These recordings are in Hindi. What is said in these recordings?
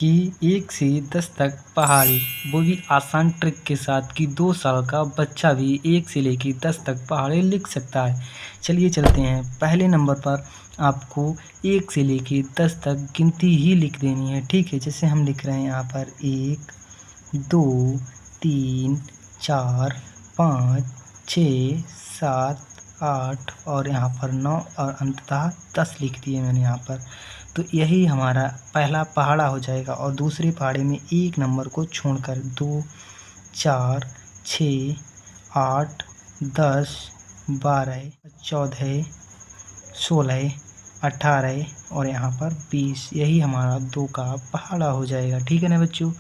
कि 1 से 10 तक पहाड़ी, वो भी आसान ट्रिक के साथ कि 2 साल का बच्चा भी 1 से लेके 10 तक पहाड़ी लिख सकता है। चलिए चलते हैं। पहले नंबर पर आपको 1 से लेके 10 तक गिनती ही लिख देनी है, ठीक है। जैसे हम लिख रहे हैं यहाँ पर 1, 2, 3, 4, 5, 6, 7, 8 और यहाँ पर 9 और अंततः 10 लिख दिए मैंने यहाँ पर। तो यही हमारा पहला पहाड़ा हो जाएगा और दूसरे पहाड़े में 1 नंबर को छोड़कर 2, 4, 6, 8, 10, 12, 14, 16, 18 और यहाँ पर 20, यही हमारा 2 का पहाड़ा हो जाएगा, ठीक है ना बच्चों।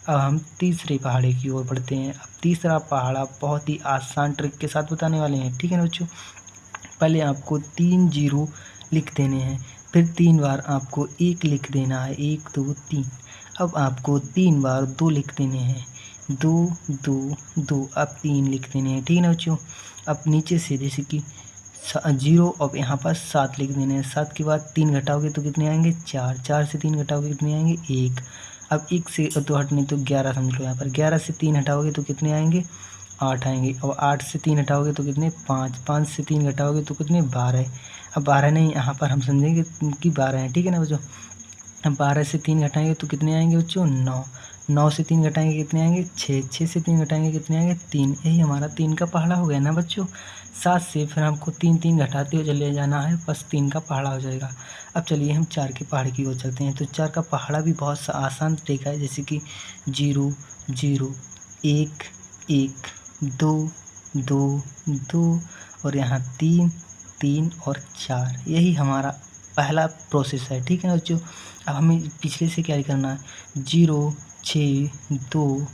अब हम तीसरे पहाड़े की ओर बढ़ते हैं। अब तीसरा पहाड़ा बहुत ही आसान ट्रिक के साथ बताने वाले हैं, ठीक है ना बच्चों। पहले आपको 3 जीरो लिख देने हैं, फिर 3 बार आपको 1 लिख देना है, 1 2 3। अब आपको 3 बार 2 लिख देने हैं, 2 2 2। अब 3 लिख देने हैं, ठीक है ना बच्चों। अब नीचे से जैसे कि 0 अब यहाँ पर 7 लिख देने हैं। 7 के बाद 3 घटाओगे तो कितने आएंगे? 4। 4 से 3 घटाओगे कितने आएंगे? 1। अब 1 से 2 हटने तो 11 समझ लो यहाँ पर। 11 से 3 हटाओगे तो कितने आएंगे? 8 आएंगे। और 8 से 3 हटाओगे तो कितने? 5। 5 से 3 घटाओगे तो कितने? 12। अब 12 नहीं, यहाँ पर हम समझेंगे कि 12 है, ठीक है ना बच्चों। अब 12 से 3 घटाएंगे तो कितने आएंगे बच्चों? 9। 9 से 3 घटाएंगे कितने आएंगे? 6। 6 से 3 घटाएंगे कितने आएंगे? 3। यही हमारा 3 का पहाड़ा हो गया ना बच्चों। 7 से फिर हमको 3 3 घटाते हुए चले जाना है, बस 3 का पहाड़ा हो जाएगा। अब चलिए हम 4 के पहाड़े की ओर चलते हैं। तो 4 का पहाड़ा भी बहुत आसान तरीका है, जैसे कि 0 0, 1 1, 2 2 2 और यहाँ 3 3 और 4, यही हमारा पहला प्रोसेस है, ठीक है ना बच्चों। अब हमें पिछले से क्या करना है? 0 6 2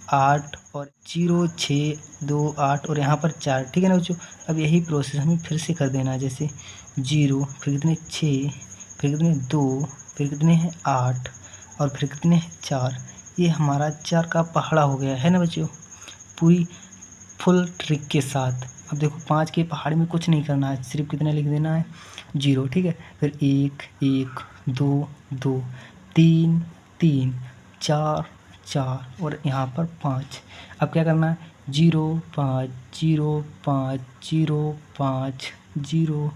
8 और 0 6 2 8 और यहाँ पर 4, ठीक है ना बच्चों। अब यही प्रोसेस हमें फिर से कर देना है, जैसे 0 फिर कितने 6 फिर कितने 2 फिर कितने हैं 8 और फिर कितने हैं 4। ये हमारा 4 का पहाड़ा हो गया है ना बच्चों, पूरी फुल ट्रिक के साथ। अब देखो 5 के पहाड़ में कुछ नहीं करना है, सिर्फ कितना लिख देना है? 0, ठीक है। फिर 1 1 2 2 3 3 4 4 और यहाँ पर 5। अब क्या करना है? 0 5 0 5 0 5 0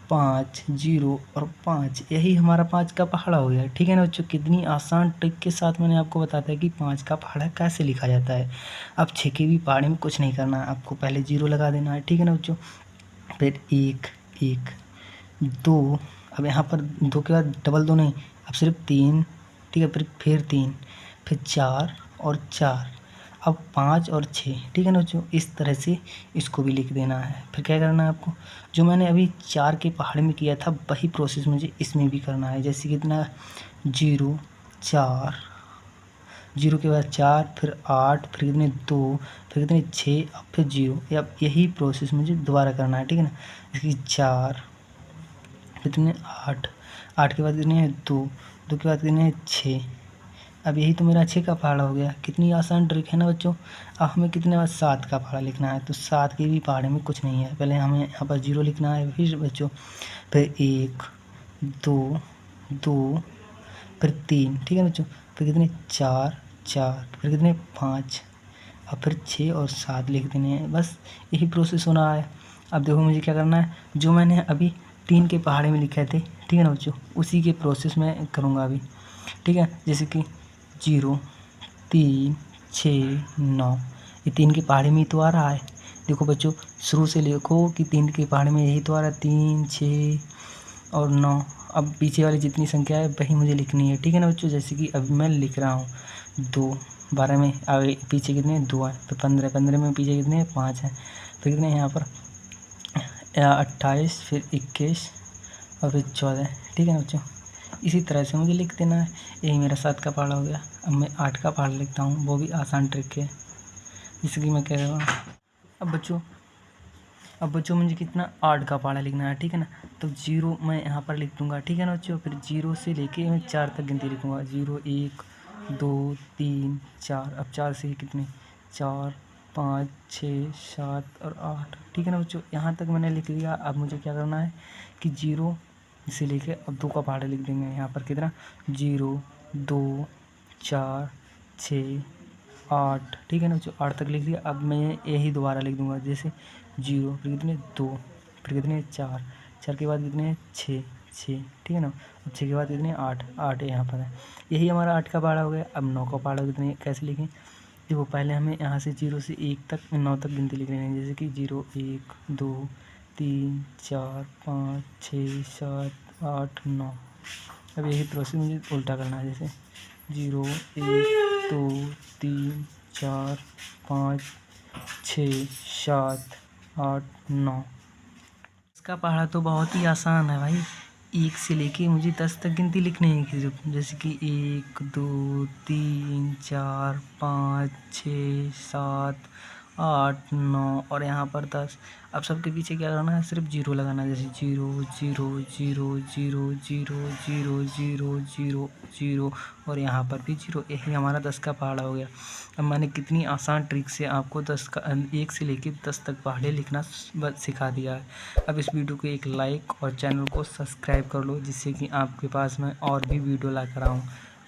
5 0 और 5, यही हमारा 5 का पहाड़ा हो गया, ठीक है ना बच्चों। कितनी आसान ट्रिक के साथ मैंने आपको बताया कि 5 का पहाड़ा कैसे लिखा जाता है। अब 6 के भी पहाड़े में कुछ नहीं करना है, आपको पहले 0 लगा देना है, ठीक है ना बच्चों। फिर 1 1 2, अब यहाँ पर 2 के बाद डबल 2 नहीं, अब सिर्फ 3, ठीक है। फिर 3 फिर 4 और 4, अब 5 और 6, ठीक है ना बच्चों। इस तरह से इसको भी लिख देना है। फिर क्या करना है आपको? जो मैंने अभी 4 के पहाड़ में किया था वही प्रोसेस मुझे इसमें भी करना है। जैसे कितना? 0 4, 0 के बाद 4 फिर 8 फिर कितने 2 फिर कितने 6 अब फिर 0। अब यही प्रोसेस मुझे दोबारा करना है, ठीक है ना। इसकी 4 कितने 8, 8 के बाद कितने हैं 2, 2 के बाद कितने हैं 6। अब यही तो मेरा 6 का पहाड़ा हो गया। कितनी आसान ट्रिक है ना बच्चों। अब हमें कितने बाद 7 का पहाड़ा लिखना है, तो 7 के भी पहाड़े में कुछ नहीं है। पहले हमें यहाँ पर 0 लिखना है, फिर बच्चों फिर 1 2 2 फिर 3, ठीक है बच्चों। फिर कितने 4 4 फिर कितने 5, अब फिर 6 और 7 लिख देने हैं, बस यही प्रोसेस होना है। अब देखो मुझे क्या करना है, जो मैंने अभी 3 के पहाड़े में लिखे थे, ठीक है ना बच्चों, उसी के प्रोसेस में करूँगा अभी, ठीक है। जैसे कि 0 3 6 9, ये 3 के पहाड़े में ही तो आ रहा है। देखो बच्चों शुरू से लिखो कि 3 के पहाड़े में यही तो आ रहा है, 3 6 और 9। अब पीछे वाली जितनी संख्या है वही मुझे लिखनी है, ठीक है ना बच्चों। जैसे कि अभी मैं लिख रहा हूँ 2, 12 में आगे पीछे कितने 2 है, फिर 15, 15 में पीछे कितने 5 हैं, फिर कितने यहाँ पर 28 फिर 21 और फिर 14, ठीक है ना बच्चों। इसी तरह से मुझे लिख देना है। यही मेरा 7 का पहाड़ा हो गया। अब मैं 8 का पहाड़ा लिखता हूँ, वो भी आसान ट्रिक है, जैसे कि मैं कह रहा हूँ। अब बच्चों मुझे कितना 8 का पहाड़ा लिखना है, ठीक है ना। तो 0 मैं यहाँ पर लिख दूँगा, ठीक है ना बच्चों। फिर 0 से लेके मैं 4 तक गिनती लिखूँगा, 0 1 2 3 4। अब 4 से कितने 4 5 6 7 और 8, ठीक है ना बच्चों। यहाँ तक मैंने लिख लिया। अब मुझे क्या करना है कि 0 से लेके अब 2 का पहाड़ा लिख देंगे। यहाँ पर कितना 0 2 4 6 8, ठीक है ना बच्चों, 8 तक लिख दिया। अब मैं यही दोबारा लिख दूंगा, जैसे 0, फिर कितने 2, फिर कितने 4, 4 के बाद कितने 6, 6, ठीक है ना। अब 6 के बाद कितने 8, 8 यहाँ पर है। यही हमारा 8 का पहाड़ा हो गया। अब 9 का पहाड़ा कितने कैसे लिखें, देखो पहले हमें यहाँ से 0 से 1 तक 9 तक गिनती लिख लेनी है, जैसे कि 0 1 2 3 4 5 6 7 8 9। अब यही प्रोसेस मुझे उल्टा करना है, जैसे 0 1 2 3 4 5 6 7 8 9। इसका पहाड़ा तो बहुत ही आसान है भाई, 1 से लेके मुझे 10 तक गिनती लिखनी है सिर्फ, जैसे कि 1 2 3 4 5 6 7 8 9 और यहाँ पर 10। अब सबके पीछे क्या करना है, सिर्फ 0 लगाना है, जैसे 0 0 0 0 0 0 0 0 0 और यहाँ पर भी 0। यही हमारा 10 का पहाड़ा हो गया। अब मैंने कितनी आसान ट्रिक से आपको 1 से लेकर 10 तक पहाड़े लिखना सिखा दिया है। अब इस वीडियो को एक लाइक और चैनल को सब्सक्राइब कर लो, जिससे कि आपके पास मैं और भी वीडियो ला कर आऊँ।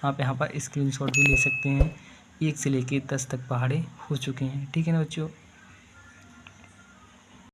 आप यहाँ पर स्क्रीनशॉट भी ले सकते हैं। 1 से लेकर 10 तक पहाड़े हो चुके हैं, ठीक है ना बच्चों।